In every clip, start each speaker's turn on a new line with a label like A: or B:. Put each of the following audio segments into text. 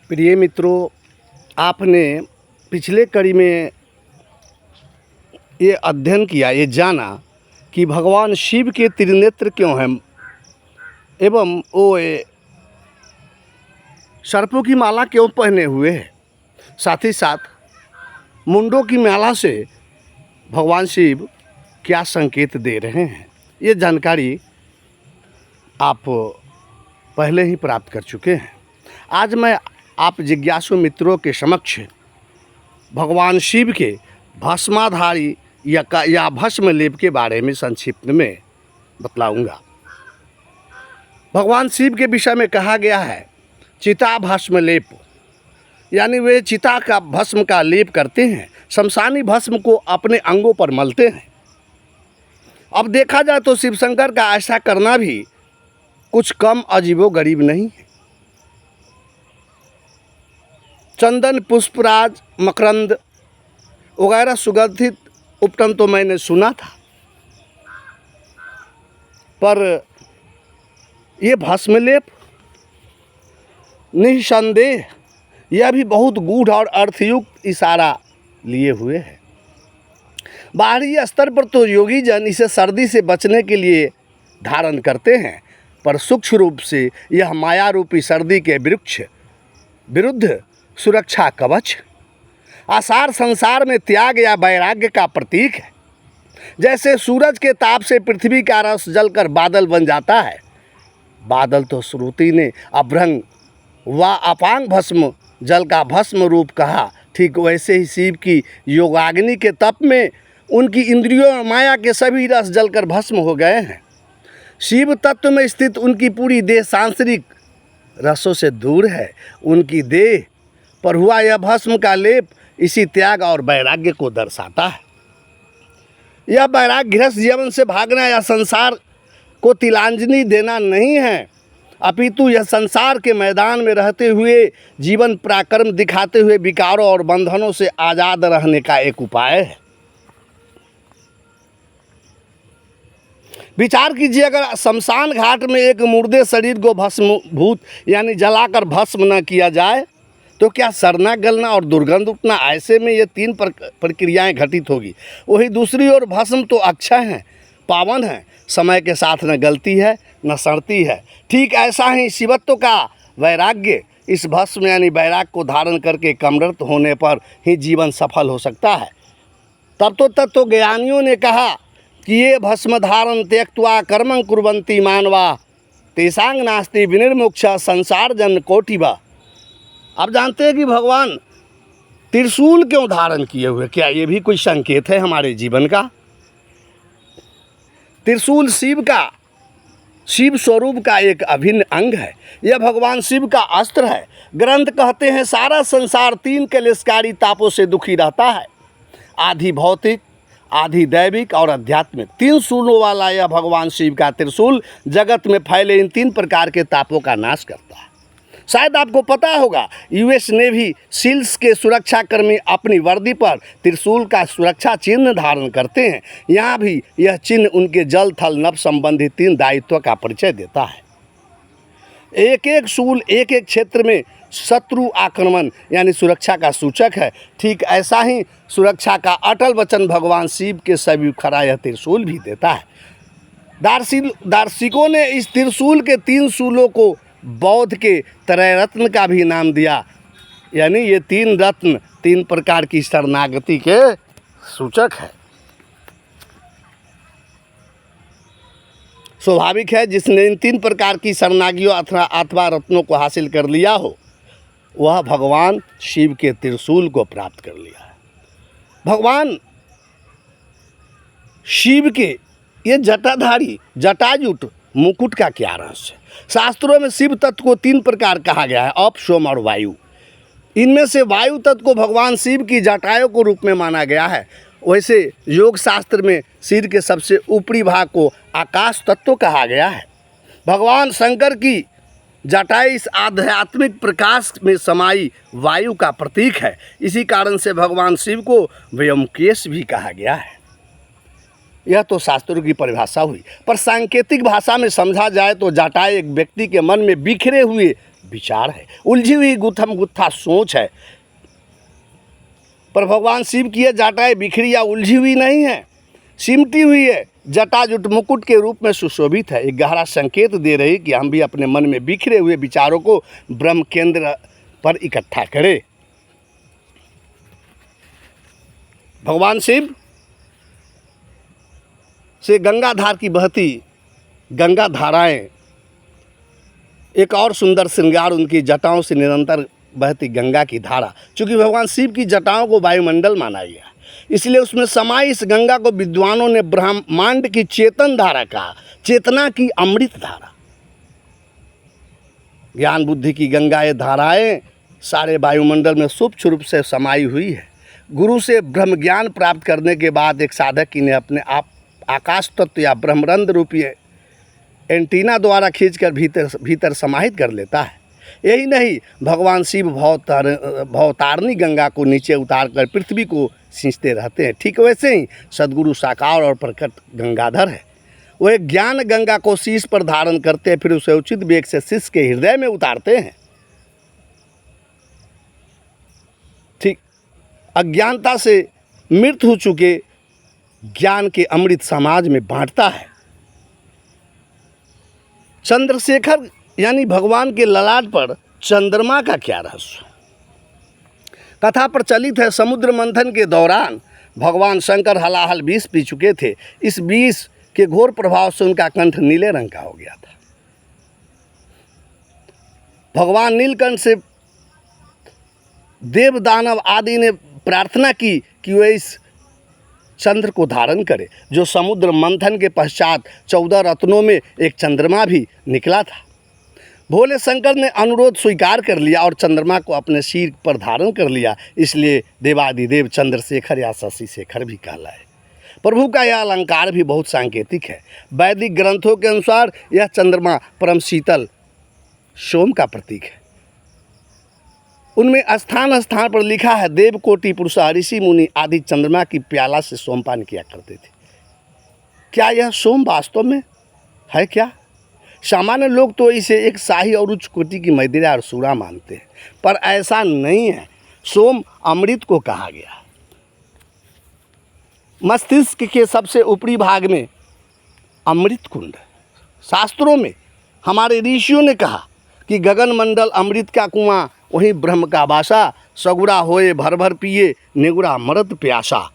A: प्रिय मित्रों, आपने पिछले कड़ी में ये अध्ययन किया, ये जाना कि भगवान शिव के त्रिनेत्र क्यों हैं एवं वो सर्पों की माला क्यों पहने हुए हैं। साथ ही साथ मुंडों की माला से भगवान शिव क्या संकेत दे रहे हैं, ये जानकारी आप पहले ही प्राप्त कर चुके हैं। आज मैं आप जिज्ञासु मित्रों के समक्ष भगवान शिव के भस्माधारी या भस्म लेप के बारे में संक्षिप्त में बतलाऊंगा। भगवान शिव के विषय में कहा गया है चिता भस्म लेप, यानी वे चिता का भस्म का लेप करते हैं, शमशानी भस्म को अपने अंगों पर मलते हैं। अब देखा जाए तो शिव शंकर का ऐसा करना भी कुछ कम अजीबो गरीब नहीं है। चंदन, पुष्पराज, मकरंद वगैरह सुगंधित उपटन तो मैंने सुना था, पर ये भस्मलेप निसंदेह यह भी बहुत गूढ़ और अर्थयुक्त इशारा लिए हुए है। बाहरी स्तर पर तो योगी जन इसे सर्दी से बचने के लिए धारण करते हैं, पर सूक्ष्म रूप से यह माया रूपी सर्दी के वृक्ष विरुद्ध सुरक्षा कवच, आसार संसार में त्याग या वैराग्य का प्रतीक है। जैसे सूरज के ताप से पृथ्वी का रस जलकर बादल बन जाता है, बादल तो श्रुति ने अभ्रंग व अपांग भस्म जल का भस्म रूप कहा, ठीक वैसे ही शिव की योगाग्नि के तप में उनकी इंद्रियों और माया के सभी रस जलकर भस्म हो गए हैं। शिव तत्व में स्थित उनकी पूरी देह सांसारिक रसों से दूर है। उनकी देह पर हुआ यह भस्म का लेप इसी त्याग और वैराग्य को दर्शाता है। यह वैराग्य गृहस्थ जीवन से भागना या संसार को तिलांजलि देना नहीं है, अपितु यह संसार के मैदान में रहते हुए जीवन पराक्रम दिखाते हुए विकारों और बंधनों से आज़ाद रहने का एक उपाय है। विचार कीजिए, अगर शमशान घाट में एक मुर्दे शरीर को भस्मभूत यानी जलाकर भस्म न किया जाए तो क्या सड़ना, गलना और दुर्गंध उठना, ऐसे में ये तीन प्रक्रियाएं घटित होगी। वही दूसरी ओर भस्म तो अक्षय है, पावन है, समय के साथ न गलती है न सड़ती है। ठीक ऐसा ही शिवत्व का वैराग्य इस भस्म यानी वैराग को धारण करके कमरत होने पर ही जीवन सफल हो सकता है। तब तो ज्ञानियों ने कहा कि ये भस्म धारण त्यक्त्वा कर्मं कुर्वन्ति मानवा तेषां नास्ति विनिर्मुक्ष संसार जन कोटिवा। आप जानते हैं कि भगवान त्रिशूल क्यों धारण किए हुए, क्या ये भी कोई संकेत है हमारे जीवन का? त्रिशूल शिव स्वरूप का एक अभिन्न अंग है। यह भगवान शिव का अस्त्र है। ग्रंथ कहते हैं सारा संसार तीन कलेशकारी तापों से दुखी रहता है, आधी भौतिक, आधी दैविक और आध्यात्मिक। तीन सूलों वाला यह भगवान शिव का त्रिशूल जगत में फैले इन तीन प्रकार के तापों का नाश करता है। शायद आपको पता होगा, यूएस नेवी सील्स के सुरक्षाकर्मी अपनी वर्दी पर त्रिशूल का सुरक्षा चिन्ह धारण करते हैं। यहाँ भी यह चिन्ह उनके जल थल नभ संबंधी तीन दायित्व का परिचय देता है। एक एक शूल एक एक क्षेत्र में शत्रु आक्रमण यानी सुरक्षा का सूचक है। ठीक ऐसा ही सुरक्षा का अटल वचन भगवान शिव के सभी खरा यह त्रिशूल भी देता है। दार्शनिकों ने इस त्रिशूल के तीन शूलों को बौद्ध के त्रय रत्न का भी नाम दिया, यानी ये तीन रत्न तीन प्रकार की शरणागति के सूचक है। स्वाभाविक है, जिसने इन तीन प्रकार की शरणागियों अथवा रत्नों को हासिल कर लिया हो, वह भगवान शिव के त्रिशूल को प्राप्त कर लिया है। भगवान शिव के ये जटाधारी जटाजुट मुकुट का क्या रहस्य है? शास्त्रों में शिव तत्व को तीन प्रकार कहा गया है, अप, सोम और वायु। इनमें से वायु तत्व को भगवान शिव की जटाओं को रूप में माना गया है। वैसे योग शास्त्र में सिर के सबसे ऊपरी भाग को आकाश तत्व कहा गया है। भगवान शंकर की जटाएं इस आध्यात्मिक प्रकाश में समाई वायु का प्रतीक है। इसी कारण से भगवान शिव को व्योमकेश भी कहा गया है। यह तो शास्त्रों की परिभाषा हुई, पर सांकेतिक भाषा में समझा जाए तो जटाएं एक व्यक्ति के मन में बिखरे हुए विचार है, उलझी हुई गुत्थम गुत्था सोच है। पर भगवान शिव की यह जटाएं बिखरी या उलझी हुई नहीं है, सिमटी हुई है, जटाजुट मुकुट के रूप में सुशोभित है। एक गहरा संकेत दे रही कि हम भी अपने मन में बिखरे हुए विचारों को ब्रह्म केंद्र पर इकट्ठा करें। भगवान शिव से गंगाधार की बहती गंगा धाराएं, एक और सुंदर श्रृंगार उनकी जटाओं से निरंतर बहती गंगा की धारा। चूँकि भगवान शिव की जटाओं को वायुमंडल माना गया, इसलिए उसमें समाई इस गंगा को विद्वानों ने ब्रह्मांड की चेतन धारा कहा, चेतना की अमृत धारा। ज्ञान बुद्धि की गंगा ये धाराएं सारे वायुमंडल में सूक्ष्म रूप से समाई हुई है। गुरु से ब्रह्म ज्ञान प्राप्त करने के बाद एक साधक इन्हें अपने आप आकाश तत्व या ब्रह्मरंध्र रूपी एंटीना द्वारा खींचकर भीतर समाहित कर लेता है। यही नहीं, भगवान शिव भवतारिणी गंगा को नीचे उतारकर पृथ्वी को सींचते रहते हैं। ठीक वैसे ही सद्गुरु साकार और प्रकट गंगाधर है। वो एक ज्ञान गंगा को शीश पर धारण करते हैं, फिर उसे उचित वेग से शिष्य के हृदय में उतारते हैं। ठीक, अज्ञानता से मृत हो चुके ज्ञान के अमृत समाज में बांटता है। चंद्रशेखर यानी भगवान के ललाट पर चंद्रमा का क्या रहस्य? कथा प्रचलित है, समुद्र मंथन के दौरान भगवान शंकर हलाहल विष पी चुके थे। इस विष के घोर प्रभाव से उनका कंठ नीले रंग का हो गया था। भगवान नीलकंठ से देव दानव आदि ने प्रार्थना की कि वे इस चंद्र को धारण करे, जो समुद्र मंथन के पश्चात 14 रत्नों में एक चंद्रमा भी निकला था। भोले शंकर ने अनुरोध स्वीकार कर लिया और चंद्रमा को अपने सिर पर धारण कर लिया, इसलिए देवादिदेव चंद्रशेखर या शशि शेखर भी कहलाए। प्रभु का यह अलंकार भी बहुत सांकेतिक है। वैदिक ग्रंथों के अनुसार यह चंद्रमा परम शीतल सोम का प्रतीक है। उनमें स्थान स्थान पर लिखा है, देवकोटि पुरुष ऋषि मुनि आदि चंद्रमा की प्याला से सोमपान किया करते थे। क्या यह सोम वास्तव में है क्या? सामान्य लोग तो इसे एक शाही और उच्च कोटि की मदिरा और सूरा मानते हैं, पर ऐसा नहीं है। सोम अमृत को कहा गया। मस्तिष्क के सबसे ऊपरी भाग में अमृत कुंड। शास्त्रों में हमारे ऋषियों ने कहा कि गगन मंडल अमृत का कुआं, वहीं ब्रह्म का बासा। सगुड़ा होए भर भर पिए, निगुड़ा मरत प्यासा।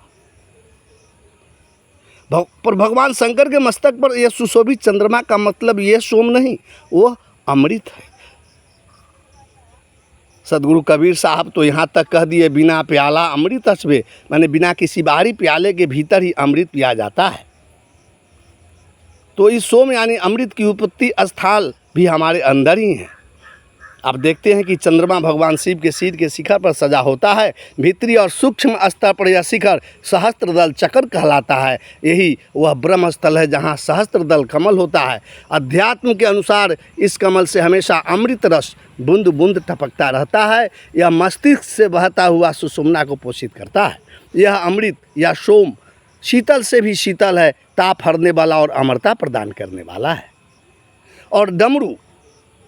A: पर भगवान शंकर के मस्तक पर यह सुशोभित चंद्रमा का मतलब यह सोम नहीं, वह अमृत है। सदगुरु कबीर साहब तो यहाँ तक कह दिए, बिना प्याला अमृत अछबे, माने बिना किसी बाहरी प्याले के भीतर ही अमृत पिया जाता है। तो इस सोम यानी अमृत की उत्पत्ति स्थल भी हमारे अंदर ही है। आप देखते हैं कि चंद्रमा भगवान शिव के सिर के शिखर पर सजा होता है। भीतरी और सूक्ष्म स्तर पर यह शिखर सहस्त्रदल चक्र कहलाता है। यही वह ब्रह्म स्थल है जहाँ सहस्त्रदल कमल होता है। अध्यात्म के अनुसार इस कमल से हमेशा अमृत रस बूंद बूंद टपकता रहता है। यह मस्तिष्क से बहता हुआ सुषुम्ना को पोषित करता है। यह अमृत या सोम शीतल से भी शीतल है, ताप हरने वाला और अमरता प्रदान करने वाला है। और डमरू,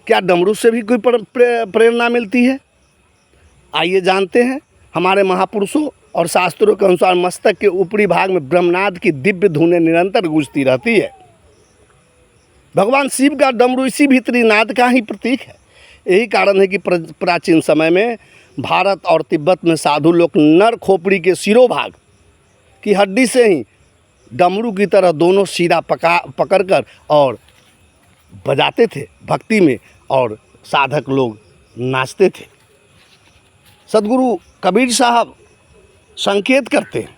A: क्या डमरू से भी कोई प्रेरणा मिलती है? आइए जानते हैं। हमारे महापुरुषों और शास्त्रों के अनुसार मस्तक के ऊपरी भाग में ब्रह्मनाद की दिव्य धुनें निरंतर गूंजती रहती है। भगवान शिव का डमरू इसी भीतरी नाद का ही प्रतीक है। यही कारण है कि प्राचीन समय में भारत और तिब्बत में साधु लोग नर खोपड़ी के सिरोभाग की हड्डी से ही डमरू की तरह दोनों सिरा पकड़कर और बजाते थे भक्ति में, और साधक लोग नाचते थे। सदगुरु कबीर साहब संकेत करते हैं,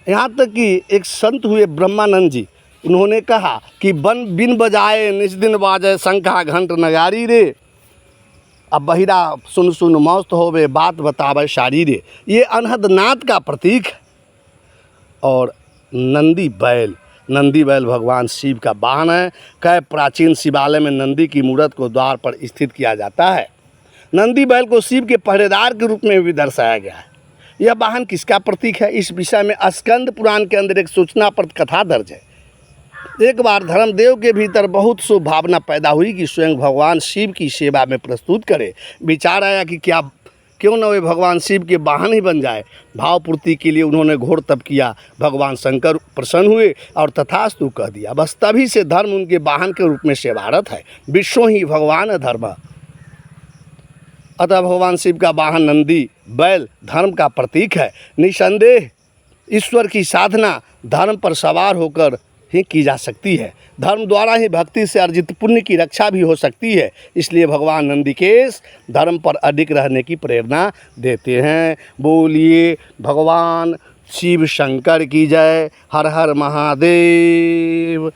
A: यहाँ तक कि एक संत हुए ब्रह्मानंद जी, उन्होंने कहा कि बिन बजाए निज दिन बाजे शंखा घंट नगारी रे, अब बहिरा सुन सुन मौस्त होवे बात बतावे शारी रे। ये अनहद नाद का प्रतीक है। और नंदी बैल भगवान शिव का वाहन है। कई प्राचीन शिवालय में नंदी की मूर्त को द्वार पर स्थित किया जाता है। नंदी बैल को शिव के पहरेदार के रूप में भी दर्शाया गया है। यह वाहन किसका प्रतीक है? इस विषय में स्कंद पुराण के अंदर एक सूचनाप्रद कथा दर्ज है। एक बार धर्मदेव के भीतर बहुत सो भावना पैदा हुई कि स्वयं भगवान शिव की सेवा में प्रस्तुत करे। विचार आया कि क्यों न वे भगवान शिव के वाहन ही बन जाए। भाव पूर्ति के लिए उन्होंने घोर तप किया। भगवान शंकर प्रसन्न हुए और तथास्तु कह दिया। बस तभी से धर्म उनके वाहन के रूप में सेवारत है। विश्व ही भगवान धर्म। अतः भगवान शिव का वाहन नंदी बैल धर्म का प्रतीक है। निसंदेह ईश्वर की साधना धर्म पर सवार होकर ही की जा सकती है। धर्म द्वारा ही भक्ति से अर्जित पुण्य की रक्षा भी हो सकती है। इसलिए भगवान नंदिकेश धर्म पर अडिग रहने की प्रेरणा देते हैं। बोलिए भगवान शिव शंकर की जय। हर हर महादेव।